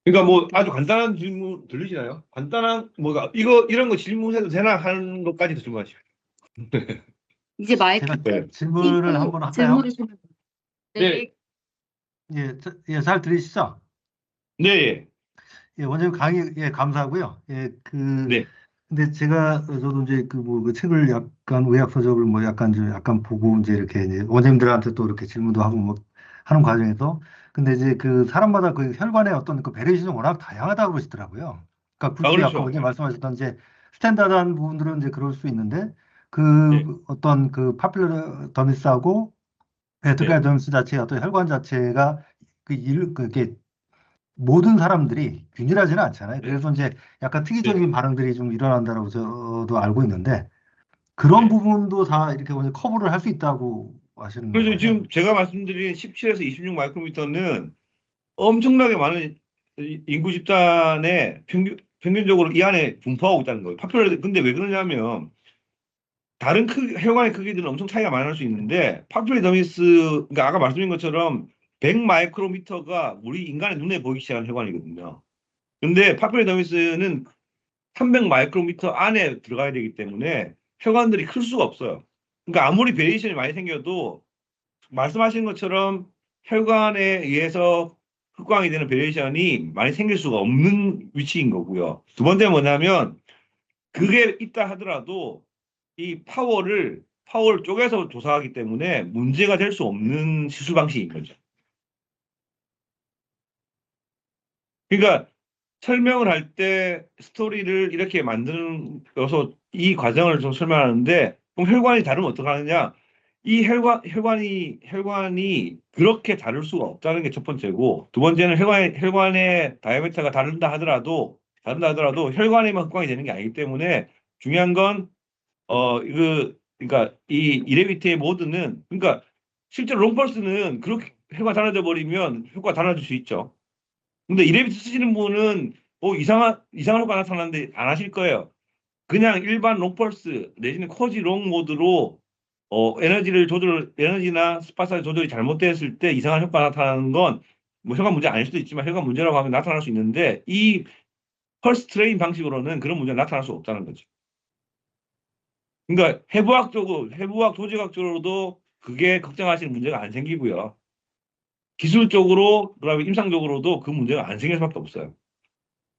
그러니까 뭐 아주 간단한 질문 들리시나요? 간단한 뭐가 이거 이런 거 질문해도 되나 하는 것까지도 질문하시죠. 이제 마이크 제가 네. 질문을 켜고 한번 할까요? 질문을 주면 네. 예, 예, 잘 들리시죠? 네. 예. 예, 원장님 강의, 예, 감사하고요. 예, 네. 근데 제가, 저도 이제 그 책을 약간 의학서적을 뭐 약간 좀 약간 보고 이제 이렇게 이제 원장님들한테 또 이렇게 질문도 하고 뭐 하는 과정에서 근데 이제 그 사람마다 그 혈관의 어떤 그 베리에이션이 워낙 다양하다고 그러시더라고요. 그러니까 아, 굳이 아까 그렇죠. 원장님 말씀하셨던 이제 스탠다드한 부분들은 이제 그럴 수 있는데 네. 그 어떤 그 파퓰러 더미스하고 네. 베트가 더미스 자체의 어떤 혈관 자체가 그게 모든 사람들이 균일하지는 않잖아요. 네. 그래서 이제 약간 네. 특이적인 반응들이 좀 일어난다고 저도 알고 있는데 그런 네. 부분도 다 이렇게 먼저 커버를 할 수 있다고 하시는 그래서 거예요. 지금 제가 말씀드린 17에서 26 마이크로미터는 엄청나게 많은 인구 집단의 평균적으로 이 안에 분포하고 있다는 거예요. 파퓰러 근데 왜 그러냐면 다른 혈관의 크기들은 엄청 차이가 많이 날 수 있는데 파퓰리더미스 그러니까 아까 말씀드린 것처럼 100 마이크로미터가 우리 인간의 눈에 보이기 시작한 혈관이거든요. 근데 파퓰리더미스는 300 마이크로미터 안에 들어가야 되기 때문에 혈관들이 클 수가 없어요. 그러니까 아무리 베리에이션이 많이 생겨도 말씀하신 것처럼 혈관에 의해서 흑광이 되는 베리에이션이 많이 생길 수가 없는 위치인 거고요. 두 번째 뭐냐면 그게 있다 하더라도 이 파워를 쪼개서 조사하기 때문에 문제가 될 수 없는 시술 방식인 거죠. 그러니까 설명을 할 때 스토리를 이렇게 만들어서 이 과정을 좀 설명하는데 그럼 혈관이 다르면 어떡하느냐? 이 혈관이 그렇게 다를 수가 없다는 게 첫 번째고 두 번째는 혈관의 다이아메터가 다른다 하더라도 혈관에만 흑광이 되는 게 아니기 때문에 중요한 건 그러니까 이 이레비트의 모드는 그러니까 실제로 롱펄스는 그렇게 효과가 달라져 버리면 효과가 달라질 수 있죠. 근데 이레비트 쓰시는 분은 이상한 효과 나타나는데 안 하실 거예요. 그냥 일반 롱펄스 내지는 코지 롱 모드로 에너지나 스파사 조절이 잘못됐을 때 이상한 효과가 나타나는 건 뭐 혈관 문제 아닐 수도 있지만 혈관 문제라고 하면 나타날 수 있는데 이 펄스 트레인 방식으로는 그런 문제가 나타날 수 없다는 거죠. 그러니까 해부학 도지학적으로도 그게 걱정하시는 문제가 안 생기고요. 기술적으로 그다음에 임상적으로도 그 문제가 안 생길 수밖에 없어요.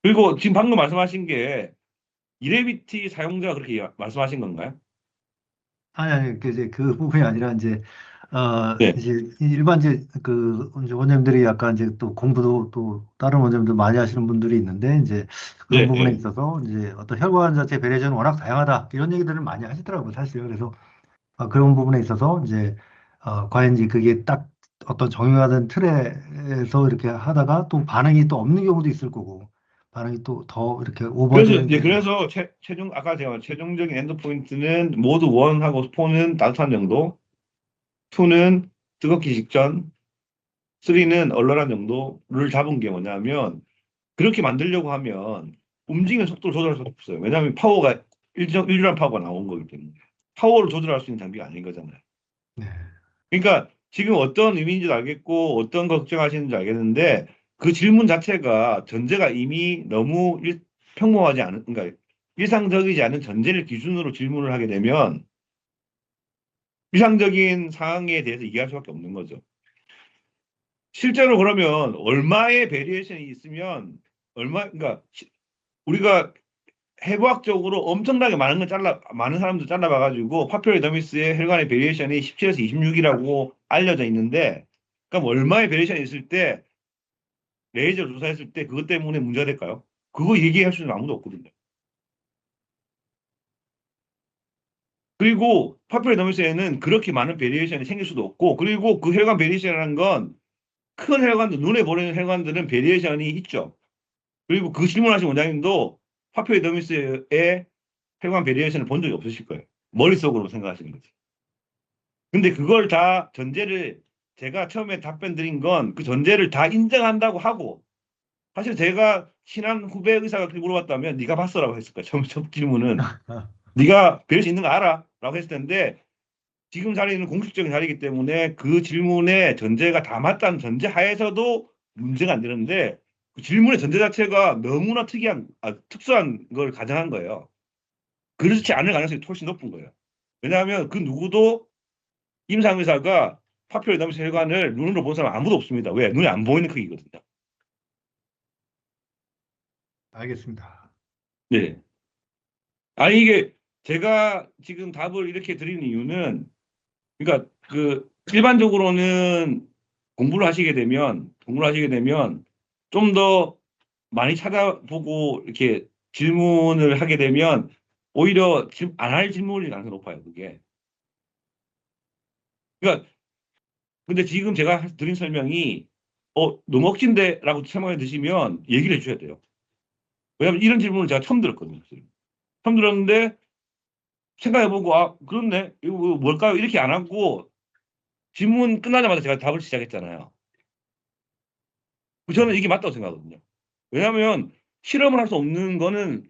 그리고 지금 방금 말씀하신 게 이레비티 사용자가 그렇게 말씀하신 건가요? 아니, 이제 그 부분이 아니라 네, 이제 일반 이제 원장님들이 약간 이제 또 공부도 또 다른 원장님들 많이 하시는 분들이 있는데 이제 그런 네, 부분에 네. 있어서 이제 어떤 혈관 자체 베리에이션은 워낙 다양하다 이런 얘기들을 많이 하시더라고요, 사실. 그래서 그런 부분에 있어서 이제 과연 이제 그게 딱 어떤 정형화된 틀에서 이렇게 하다가 또 반응이 또 없는 경우도 있을 거고 반응이 또 더 이렇게 오버되는 경우도 그래서 최종 아까 제가 최종적인 엔드 포인트는 모두 1하고 4는 따뜻한 정도, 2는 뜨겁기 직전, 3는 얼얼한 정도를 잡은 게 뭐냐면 그렇게 만들려고 하면 움직이는 속도를 조절할 수 없어요. 왜냐하면 파워가 일정한 파워가 나온 거기 때문에 파워를 조절할 수 있는 장비가 아닌 거잖아요. 네. 그러니까 지금 어떤 의미인지도 알겠고 어떤 걱정하시는지 알겠는데 그 질문 자체가 전제가 이미 너무 평범하지 않은 그러니까 일상적이지 않은 전제를 기준으로 질문을 하게 되면 일상적인 상황에 대해서 이해할 수밖에 없는 거죠. 실제로 그러면 얼마의 베리에이션이 있으면 그러니까 우리가 해부학적으로 엄청나게 많은 사람들 잘라봐가지고 파퓰리더미스의 혈관의 베리에이션이 17에서 26이라고 알려져 있는데, 그럼 얼마의 베리에이션이 있을 때 레이저 조사했을 때 그것 때문에 문제가 될까요? 그거 얘기할 수는 아무도 없거든요. 그리고 파퓰리더미스에는 그렇게 많은 베리에이션이 생길 수도 없고, 그리고 그 혈관 베리에이션이라는 건 큰 혈관들, 눈에 보이는 혈관들은 베리에이션이 있죠. 그리고 그 질문하신 원장님도 파퓰리더미스의 혈관 베리에이션을 본 적이 없으실 거예요. 머릿속으로 생각하시는 거지. 근데 그걸 다 전제를 제가 처음에 답변 드린 건 그 전제를 다 인정한다고 하고 사실 제가 친한 후배 의사가 그렇게 물어봤다면 네가 봤어라고 했을 거야. 첫 질문은 네가 배울 수 있는 거 알아? 라고 했을 텐데 지금 자리는 공식적인 자리이기 때문에 그 질문의 전제가 다 맞다는 전제 하에서도 문제가 안 되는데 그 질문의 전제 자체가 너무나 특수한 걸 가정한 거예요. 그렇지 않을 가능성이 훨씬 높은 거예요. 왜냐하면 그 누구도 임상 의사가 파퓰러더미스 혈관을 눈으로 본 사람 아무도 없습니다. 왜? 눈에 안 보이는 크기거든요. 알겠습니다. 네. 아니 이게 제가 지금 답을 이렇게 드리는 이유는 그러니까 그 일반적으로는 공부를 하시게 되면 좀 더 많이 찾아보고 이렇게 질문을 하게 되면 오히려 안 할 질문이 가능성이 높아요, 그게. 그러니까 근데 지금 제가 드린 설명이 너무 억진데라고 생각이 드시면 얘기를 해주셔야 돼요. 왜냐하면 이런 질문을 제가 처음 들었거든요. 처음 들었는데 생각해보고 아 그렇네 이거 뭘까요? 이렇게 안 하고 질문 끝나자마자 제가 답을 시작했잖아요. 저는 이게 맞다고 생각하거든요. 왜냐하면 실험을 할 수 없는 거는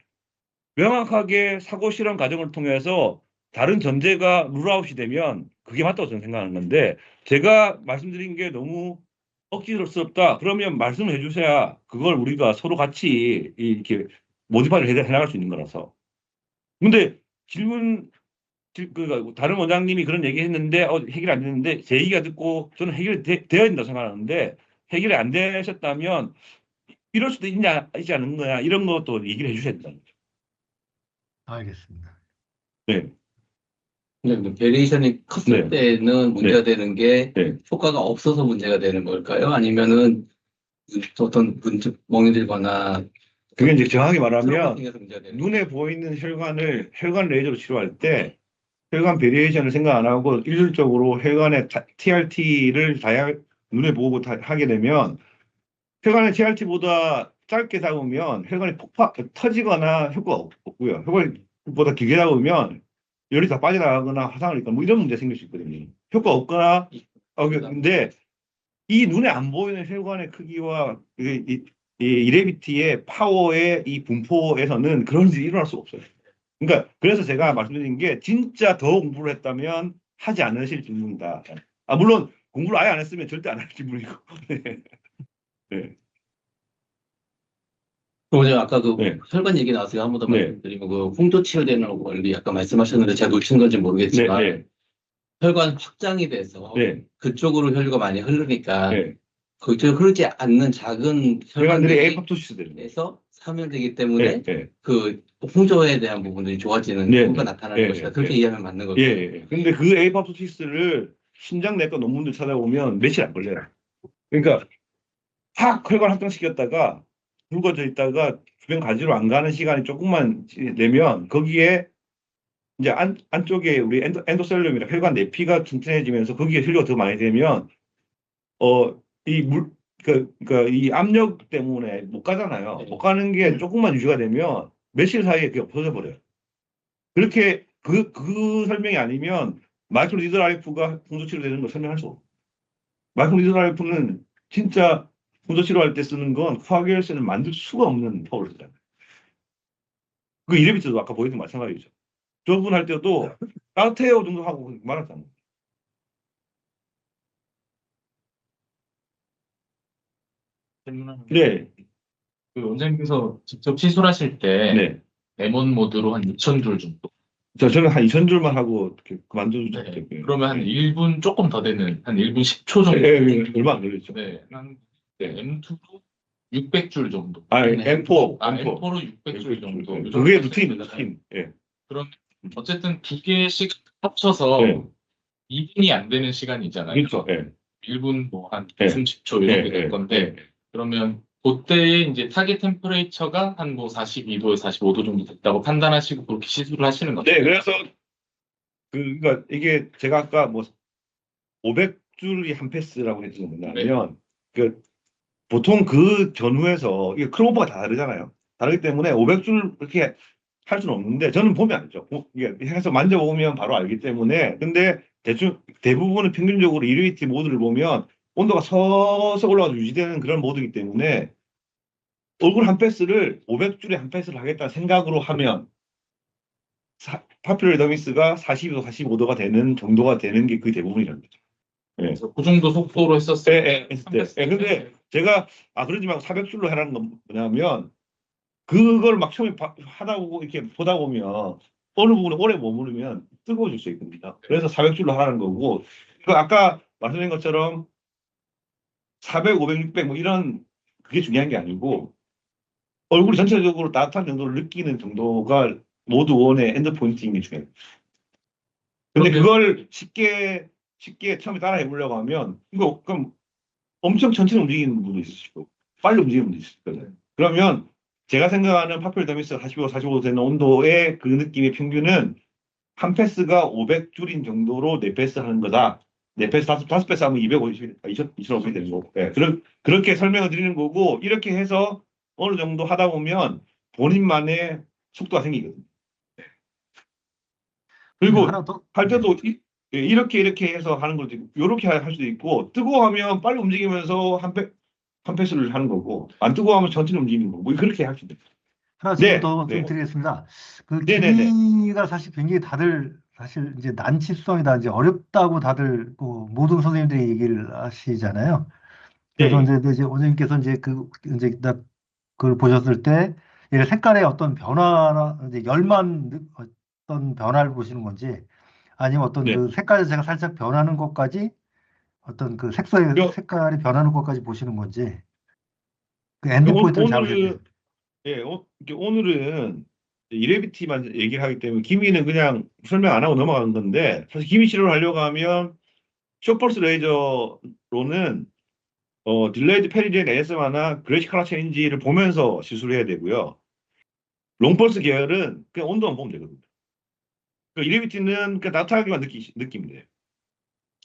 명확하게 사고 실험 과정을 통해서 다른 전제가 룰아웃이 되면 그게 맞다고 저는 생각하는 건데 제가 말씀드린 게 너무 억지스럽다. 그러면 말씀을 해주셔야 그걸 우리가 서로 같이 이렇게 모디파이를 해나갈 수 있는 거라서. 근데 그러니까 다른 원장님이 그런 얘기 했는데 해결이 안 됐는데 제 얘기가 듣고 저는 해결이 되어야 된다고 생각하는데 해결이 안 되셨다면 이럴 수도 있지 않은 거야. 이런 것도 얘기를 해주셔야 된다는 거죠. 알겠습니다. 네. 그 베리에이션이 컸을 때는 문제가 되는 게 네. 효과가 없어서 문제가 되는 걸까요? 아니면은 어떤 멍이 들거나 그게 이제 정확히 트러블 말하면 생겨서 문제가 되는 눈에 보이는 혈관 레이저로 치료할 때 혈관 베리에이션을 생각 안 하고 일률적으로 혈관의 TRT를 눈에 보고 하게 되면 혈관의 TRT보다 짧게 잡으면 혈관이 터지거나 효과가 없고요. 혈관보다 길게 잡으면 열이 다 빠져나가거나 화상을 입거나 뭐 이런 문제 생길 수 있거든요. 효과 없거나 근데 이 눈에 안 보이는 혈관의 크기와 이 이레비티의 파워의 이 분포에서는 그런 일이 일어날 수가 없어요. 그러니까 그래서 제가 말씀드린 게 진짜 더 공부를 했다면 하지 않으실 질문이다. 물론 공부를 아예 안 했으면 절대 안 할 질문이고. 네. 그리고 아까 그 네. 혈관 얘기 나왔어요. 한 번 더 네. 말씀드리면 그 홍조 치유되는 원리 아까 말씀하셨는데 제가 놓친 건지 모르겠지만 네. 혈관 확장이 돼서 네. 그쪽으로 혈류가 많이 흐르니까 네. 그쪽으로 흐르지 않는 작은 혈관들이 혈관들이 에이팝토시스 되는 거예요. 에서 사멸되기 때문에 네. 그 홍조에 대한 부분들이 좋아지는 네. 효과가 나타나는 네. 것이다. 그렇게 네. 이해하면 맞는 거죠. 예. 근데 그 에이팝토시스를 심장내과 논문들 찾아보면 며칠 안 걸려요. 그러니까 확 혈관 확장시켰다가 굵어져 있다가 주변 가지로 안 가는 시간이 조금만 내면 거기에 이제 안쪽에 우리 엔도셀륨이나 혈관 내피가 튼튼해지면서 거기에 혈류가 더 많이 되면 그러니까 이 압력 때문에 못 가잖아요. 네. 못 가는 게 조금만 유지가 되면 며칠 사이에 그게 없어져 버려요. 그렇게 그 설명이 아니면 마이클 리드라이프가 홍조 치료되는 걸 설명할 수 없어요. 마이클 리드라이프는 진짜 홍조 치료할 때 쓰는 건 코아규레이션을 만들 수가 없는 파워를 쓰잖아요. 그 이레비트도 아까 보여준 마찬가지죠. 저분 할 때도 따뜻해요 정도 하고 말았잖아요. 네, 그 원장님께서 직접 시술하실 때 네. 레몬 모드로 한 2,000줄 정도. 저는 한 2,000줄만 하고 이렇게 그만두죠. 네. 그러면 한 1분 조금 더 되는 한 1분 10초 정도. 얼마 안 걸렸죠. 네. 한 M2로 600줄 정도. 아니, M4. M4로 600줄 정도. 요 정도 그게 하시면 루틴. 예. 그럼 어쨌든 두 개씩 합쳐서 네. 2분이 안 되는 시간이잖아요. 그렇죠. 예. 1분 뭐 한 네. 30초 이렇게 될 건데 예. 그러면 그때의 이제 타겟 템퍼레이처가 한 뭐 42도에서 45도 정도 됐다고 판단하시고 그렇게 시술을 하시는 거죠. 네, 그래서 그러니까 이게 제가 아까 뭐 500줄이 한 패스라고 했던 건 뭐냐면 그 보통 그 전후에서 이게 크로버가 다 다르잖아요. 다르기 때문에 500줄 이렇게 할 수는 없는데 저는 보면 알죠. 이게 해서 만져보면 바로 알기 때문에 근데 대부분은 평균적으로 이리티 모드를 보면 온도가 서서 올라가서 유지되는 그런 모드이기 때문에 얼굴 한 패스를 500줄에 한 패스를 하겠다는 생각으로 하면 파퓰러 더미스가 42도, 45도가 되는 정도가 되는 게 거의 대부분이라는 거죠. 그래서 그 정도 속도로 했었어요. 근데 제가 그러지 말고 400줄로 해라는 건 뭐냐면 그걸 막 처음에 하다 보고 이렇게 보다 보면 어느 부분에 오래 머무르면 뜨거워질 수 있습니다. 그래서 400줄로 하라는 거고 그 아까 말씀드린 것처럼 400, 500, 600 뭐 이런 그게 중요한 게 아니고 얼굴이 전체적으로 따뜻한 정도를 느끼는 정도가 모두 원의 엔드 포인트인 게 중요해요. 근데 그걸 쉽게 처음에 따라 해보려고 하면 이거 그럼 엄청 천천히 움직이는 분도 있으시고 빨리 움직이는 분도 있을 거예요. 그러면 제가 생각하는 파퓰 더미스 45, 45도 되는 온도의 그 느낌의 평균은 한 패스가 500줄인 정도로 네 패스 하는 거다. 네 패스 다섯 패스 하면 250이 되는 거고. 네, 그렇게 설명을 드리는 거고 이렇게 해서 어느 정도 하다 보면 본인만의 속도가 생기거든요. 그리고 하나 더, 할 때도 이렇게 해서 하는 것도 있고 이렇게 할 수도 있고 뜨거워하면 빨리 움직이면서 한 패스를 하는 거고 안 뜨거워하면 천천히 움직이는 거고 그렇게 할 수도 있어요. 하나 질문 네, 더 네, 좀 드리겠습니다. 그 네네네. 기미가 사실 굉장히 다들 사실 이제 난치성이다, 이제 어렵다고 다들 모든 선생님들이 얘기를 하시잖아요. 그래서 네. 이제 원장님께서 이제 이제 딱 그걸 보셨을 때 이 색깔의 어떤 변화나 이제 어떤 변화를 보시는 건지 아니면 어떤 네. 그 색깔 자체가 살짝 변하는 것까지 어떤 그 색소의 요, 색깔이 변하는 것까지 보시는 건지 그 엔드 포인트를 잡으실 때. 오늘은, 오늘은 이레비티만 얘기를 하기 때문에 기미는 그냥 설명 안 하고 넘어가는 건데, 사실 기미 치료를 하려고 하면, 쇼펄스 레이저로는, 딜레이드 페리젠 ASMR나 그레이시 컬러 체인지를 보면서 시술을 해야 되고요. 롱펄스 계열은 그냥 온도만 보면 되거든요. 그 이레비티는 그냥 나타나기만 느끼면 돼요.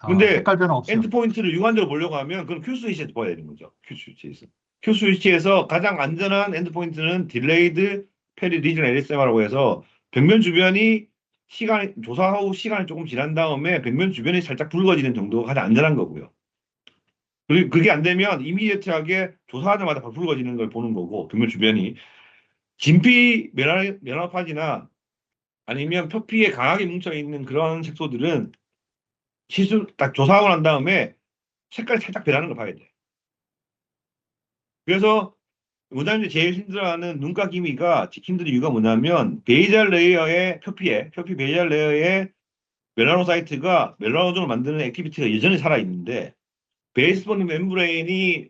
근데 색깔 변화 없이요. 엔드 포인트를 육안으로 보려고 하면 그건 큐 스위치에서 봐야 되는 거죠. 큐 스위치에서. 큐 스위치에서 가장 안전한 엔드 포인트는 딜레이드 페리 리전 LSMR라고 해서 벽면 주변이 조사 후 시간이 조금 지난 다음에 벽면 주변이 살짝 붉어지는 정도가 가장 안전한 거고요. 그리고 그게 안 되면 이미디어트하게 조사하자마자 바로 붉어지는 걸 보는 거고 벽면 주변이 진피 멜ano파지나 아니면 표피에 강하게 뭉쳐 있는 그런 색소들은 시술 딱 조사하고 난 다음에 색깔이 살짝 변하는 걸 봐야 돼. 그래서 원장님이 제일 힘들어하는 눈가 기미가 힘든 이유가 뭐냐면 베이잘 레이어의 표피 베이잘 레이어의 멜라노사이트가 멜라노존을 만드는 액티비티가 여전히 살아있는데 베이스본 멤브레인이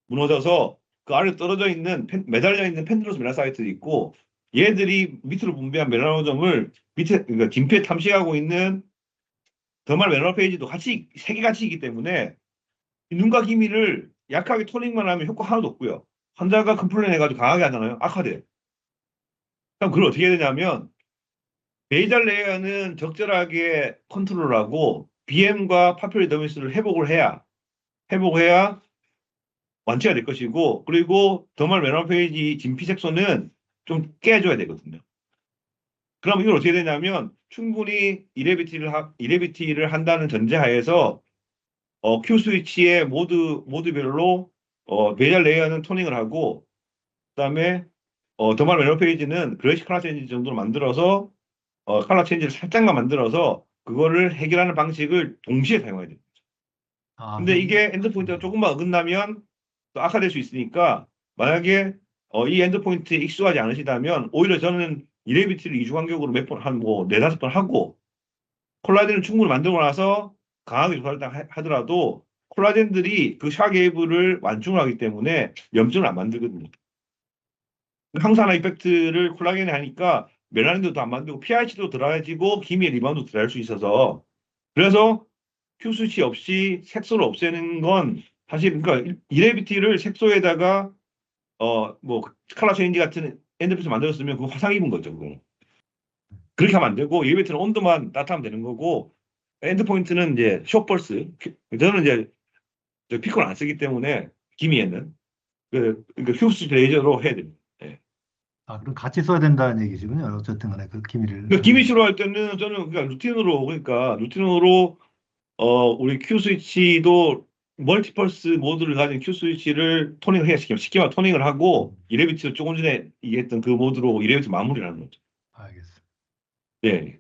무너져서 그 아래 떨어져 있는 매달려 있는 펜드로스 멜라노사이트도 있고 얘들이 밑으로 분비한 멜라노점을 밑에 그러니까 진피에 탐식하고 있는 더말 멜라노페이지도 같이 세 개 같이 있기 때문에 눈과 기미를 약하게 토닝만 하면 효과 하나도 없고요. 환자가 컴플레인 해가지고 강하게 하잖아요. 악화돼. 그럼 그걸 어떻게 해야 되냐면 베이잘 레이어는 적절하게 컨트롤하고 BM과 파퓰리더미스를 회복해야 완치가 될 것이고 그리고 더말 메노페이지 진피색소는 좀 깨줘야 되거든요. 그럼 이걸 어떻게 되냐면 충분히 이레비티를 한다는 전제하에서 Q 스위치의 모드별로 베이잘 레이어는 토닝을 하고 그다음에 더말 멜로페이지는 그레이시 컬러 체인지 정도로 만들어서 컬러 체인지를 살짝만 만들어서 그거를 해결하는 방식을 동시에 사용해야 돼요. 근데 이게 엔드포인트가 조금만 어긋나면 또 악화될 수 있으니까 만약에 이 엔드포인트에 익숙하지 않으시다면 오히려 저는 이레비티를 2주 간격으로 몇 번, 한 네다섯 번 하고 콜라겐을 충분히 만들고 나서 강하게 조사를 하더라도 콜라겐들이 그 샤게이브를 완충을 하기 때문에 염증을 안 만들거든요. 항산화 이펙트를 콜라겐이 하니까 멜라닌도 안 만들고 pH도 들어가지고 기미의 리바운드 들어갈 수 있어서 그래서 큐 수치 없이 색소를 없애는 건 사실 그러니까 이레비티를 색소에다가 뭐 컬러 체인지 같은 엔드포인트 만들었으면 그거 화상 입은 거죠. 그거. 그렇게 하면 안 되고 이레비티는 온도만 따뜻하면 되는 거고 엔드포인트는 이제 숏펄스 저는 이제 피콘 안 쓰기 때문에 기미에는 그러니까 큐 수치 레이저로 해야 됩니다. 예. 그럼 같이 써야 된다는 얘기시군요. 어쨌든 간에 그 기미를. 그러니까 기미 치료할 때는 저는 그러니까 루틴으로 우리 큐 스위치도 멀티펄스 모드를 가진 큐 스위치를 토닝을 쉽게 말해 토닝을 하고 이레비티를 조금 전에 얘기했던 그 모드로 이레비티 마무리를 하는 거죠. 알겠습니다. 네.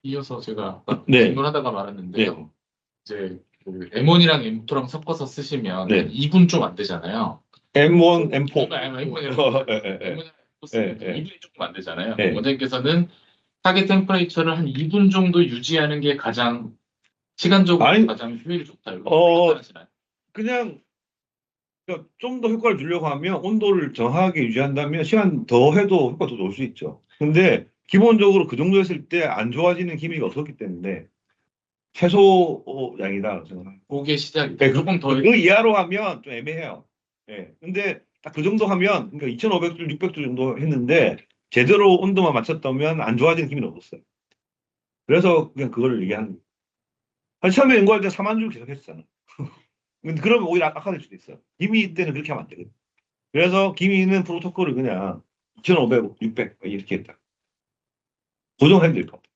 이어서 제가 아까 네. 질문하다가 네. 말았는데요. 이제 그 M1이랑 M2랑 섞어서 쓰시면 네. 2분 좀 안 되잖아요. M1, M4. M1이랑 예, 예, 예. 쓰면 예, 예. 2분이 조금 안 되잖아요. 예. 원장님께서는 타겟 템퍼레이처를 한 2분 정도 유지하는 게 가장 시간적으로 아니, 가장 효율이 좋다. 이렇게 어, 판단하시나요? 그냥 좀 더 효과를 주려고 하면 온도를 정확하게 유지한다면 시간 더 해도 효과 더 좋을 수 있죠. 근데 기본적으로 그 정도 했을 때 안 좋아지는 기미가 없었기 때문에 최소 양이다 생각합니다. 그게 시작이다. 네, 조금 더 그 이하로 하면 좀 애매해요. 예. 근데 딱 그 정도 하면, 그러니까 2,500줄, 600줄 정도 했는데, 제대로 온도만 맞췄다면 안 좋아지는 기미는 없었어요. 그래서 그냥 그걸 얘기하는 거예요. 사실 처음에 연구할 때 4만 줄 계속 했잖아. 근데 그러면 오히려 악화될 수도 있어요. 기미 때는 그렇게 하면 안 되거든. 그래서 기미는 프로토콜을 그냥 2,500, 600 이렇게 했다. 고정해도 될 것 같아요.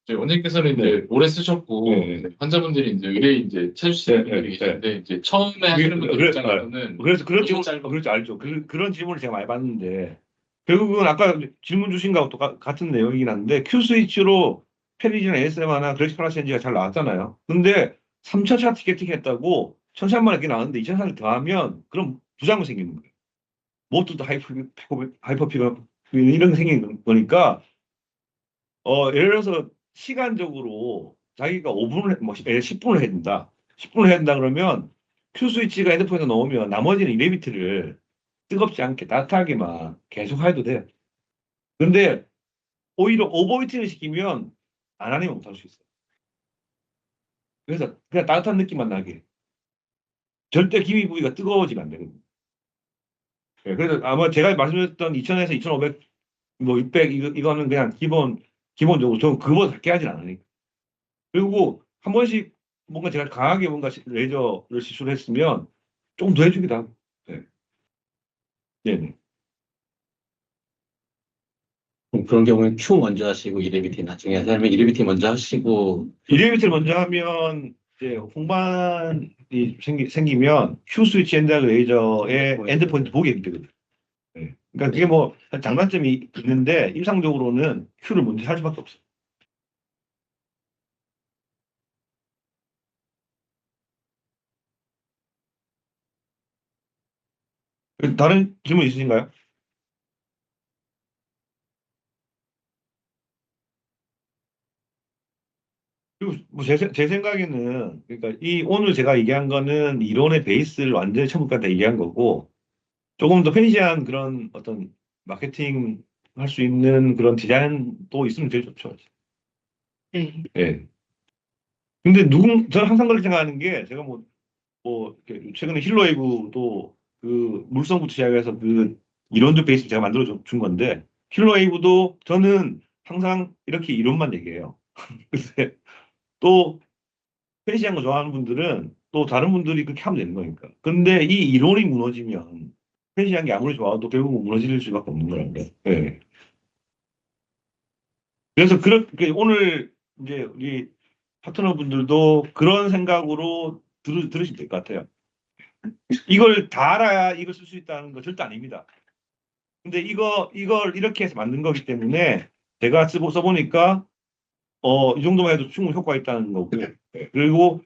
이제 원장님께서는 네. 이제 오래 쓰셨고 네, 네. 환자분들이 이제 의뢰 이제 찾으시는 네, 분들이 네, 계시는데 이제 처음에 하시는 분들 입장에서는 그래서 그런 너무 질문, 짧아. 그렇죠, 알죠. 그런 질문을 제가 많이 받는데, 결국은 아까 질문 주신 거하고 같은 내용이긴 한데, Q 스위치로 페리지나 ASMR나 그래시파라시엔지가 잘 나왔잖아요. 근데 3,000차 티켓팅 했다고 1,000샷만 이렇게 나왔는데 2,000샷을 더하면 그럼 부작용이 생기는 거예요. 뭣도 하이퍼피가 이런 게 생기는 거니까, 예를 들어서 시간적으로 자기가 5분을, 10분을 해야 된다. 10분을 해야 된다 그러면 큐 스위치가 핸드폰에 넣으면 나머지는 이레비트를 뜨겁지 않게 따뜻하게만 계속 해도 돼요. 근데 오히려 오버히팅을 시키면 안 하면 못할 수 있어요. 그래서 그냥 따뜻한 느낌만 나게. 절대 기미 부위가 뜨거워지면 안 되거든요. 예, 그래서 아마 제가 말씀드렸던 2,000에서 2,500, 뭐 600, 이거는 그냥 기본적으로 저는 그거보다 작게 하진 않으니까. 그리고 한 번씩 뭔가 제가 강하게 뭔가 레이저를 시술을 했으면 조금 더 해주기도 하고. 네. 네네. 그런 경우에 Q 먼저 하시고 이레비티 나중에 하세요? 아니면 이레비티 먼저 하시고 이레비트를 먼저 하면 이제 홍반이 생기면 Q 스위치 엔드 레이저의 엔드포인트 보게 되거든요. 네. 그러니까 그게 뭐 장단점이 있는데 일상적으로는 Q를 먼저 할 수밖에 없어요. 다른 질문 있으신가요? 그리고 뭐제 생각에는 그러니까 이 오늘 제가 얘기한 거는 이론의 베이스를 완전히 처음부터 얘기한 거고 조금 더 편리한 그런 어떤 마케팅 할 수 있는 그런 디자인도 있으면 제일 좋죠. 네. 예. 근데 저는 항상 그렇게 생각하는 게 제가 이렇게 최근에 힐러웨이브도 그 물성부터 시작해서 그 이론적 베이스 제가 만들어 준 건데 힐러웨이브도 저는 항상 이렇게 이론만 얘기해요. 근데 또 편리한 거 좋아하는 분들은 또 다른 분들이 그렇게 하면 되는 거니까. 근데 이 이론이 무너지면 편리한 게 아무리 좋아도 결국은 무너질 수밖에 없는 거라는 거. 예. 그래서 그렇게 오늘 이제 우리 파트너분들도 그런 생각으로 들으시면 될 것 같아요. 이걸 다 알아야 이걸 쓸 수 있다는 거 절대 아닙니다. 근데 이걸 이렇게 해서 만든 거기 때문에 제가 써보니까 이 정도만 해도 충분히 효과가 있다는 거고. 그리고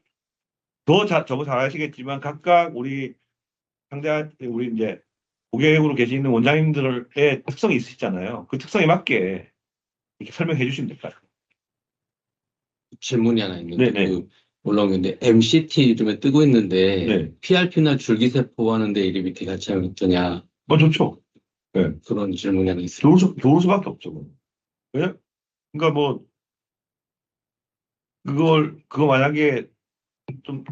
저거 잘 아시겠지만 각각 우리 우리 이제 고객으로 계시는 원장님들의 특성이 있으시잖아요. 그 특성에 맞게 이렇게 설명해 주시면 될 것 같아요. 질문이 하나 있는데 네네. 올라온 건데 MCT 요즘에 뜨고 있는데 네. PRP나 줄기세포 하는데 이레비티 같이 하면 어떠냐 좋죠. 네. 그런 질문이 하나 있어요. 좋을 수밖에 없죠. 왜? 그러니까 뭐 그거 만약에 좀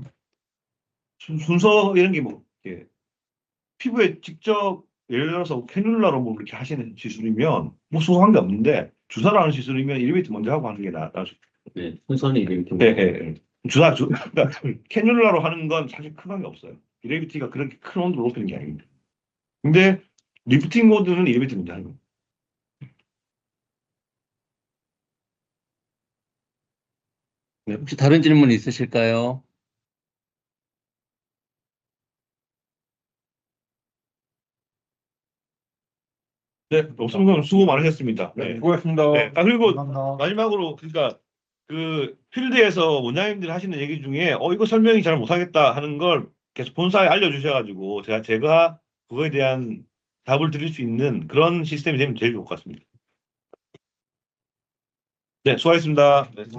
순서 이런 게 뭐 피부에 직접 예를 들어서 캐뉼라로 뭐 이렇게 하시는 시술이면 뭐 소소한 게 없는데 주사로 하는 시술이면 일리베이터 먼저 하고 하는 게 나아죠. 네, 순서는 이레비티. 네, 네. 그러니까 캐뉼라로 하는 건 사실 큰 관계 없어요. 일리베이터가 그렇게 큰 온도로 높이는 게 아닙니다. 근데 리프팅 모드는 일리베이터 먼저 하는 거예요. 네, 혹시 다른 질문 있으실까요? 네, 옥성선 수고 많으셨습니다. 네, 네. 수고하셨습니다. 네. 아, 그리고 감사합니다. 마지막으로, 그러니까, 그, 필드에서 원장님들이 하시는 얘기 중에, 이거 설명이 잘 못하겠다 하는 걸 계속 본사에 알려주셔가지고, 제가 그거에 대한 답을 드릴 수 있는 그런 시스템이 되면 제일 좋을 것 같습니다. 네, 수고하셨습니다. 네,